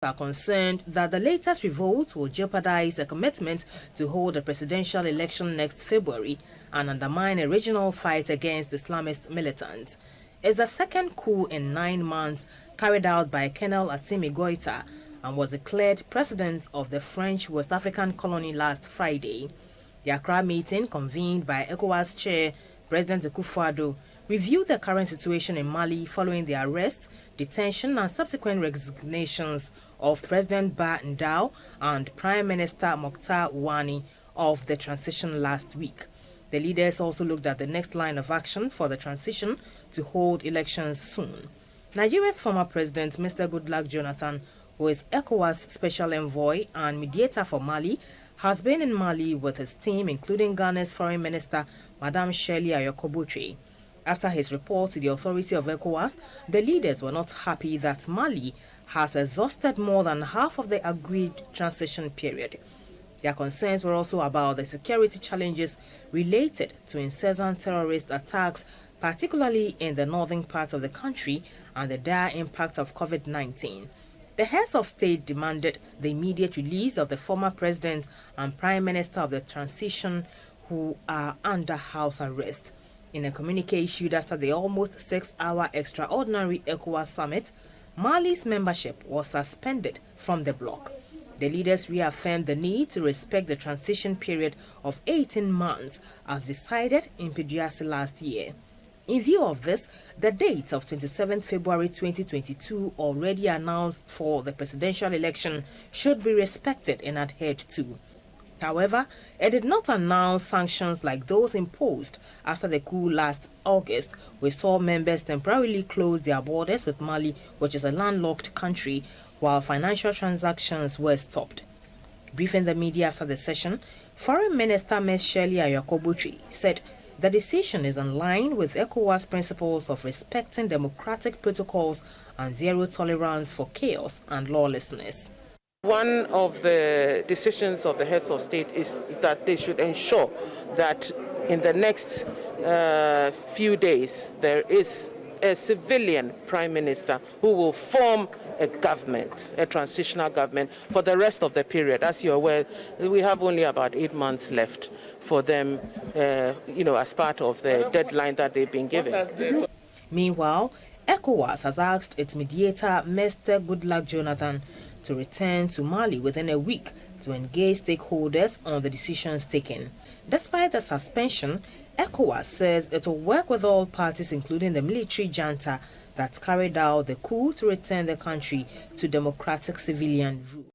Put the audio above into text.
are concerned that the latest revolt will jeopardize a commitment to hold a presidential election next February and undermine a regional fight against Islamist militants. It's the second coup in 9 months carried out by Colonel Assimi Goïta and was declared president of the French West African colony last Friday. The Accra meeting, convened by ECOWAS chair President Akufo-Addo, reviewed the current situation in Mali following the arrest, detention and subsequent resignations of President Ba Ndao and Prime Minister Mokhtar Ouani of the transition last week. The leaders also looked at the next line of action for the transition to hold elections soon. Nigeria's former president, Mr. Goodluck Jonathan, who is ECOWAS special envoy and mediator for Mali, has been in Mali with his team, including Ghana's foreign minister, Madame Shirley Ayokobotre. After his report to the authority of ECOWAS, the leaders were not happy that Mali has exhausted more than half of the agreed transition period. Their concerns were also about the security challenges related to incessant terrorist attacks, particularly in the northern part of the country, and the dire impact of COVID-19. The heads of state demanded the immediate release of the former president and prime minister of the transition, who are under house arrest. In a communique issued after the almost 6-hour extraordinary ECOWAS summit, Mali's membership was suspended from the bloc. The leaders reaffirmed the need to respect the transition period of 18 months as decided in Pidgiasi last year. In view of this, the date of 27 February 2022, already announced for the presidential election, should be respected and adhered to. However, it did not announce sanctions like those imposed after the coup last August, which saw members temporarily close their borders with Mali, which is a landlocked country, while financial transactions were stopped. Briefing the media after the session, Foreign Minister Ms. Shirley Ayokobotre said the decision is in line with ECOWAS principles of respecting democratic protocols and zero tolerance for chaos and lawlessness. One of the decisions of the heads of state is that they should ensure that in the next few days there is a civilian prime minister who will form a government, a transitional government, for the rest of the period. As you're aware, we have only about 8 months left for them, as part of the deadline that they've been given. Meanwhile, ECOWAS has asked its mediator, Mr. Goodluck Jonathan, to return to Mali within a week to engage stakeholders on the decisions taken. Despite the suspension, ECOWAS says it will work with all parties, including the military junta that carried out the coup, to return the country to democratic civilian rule.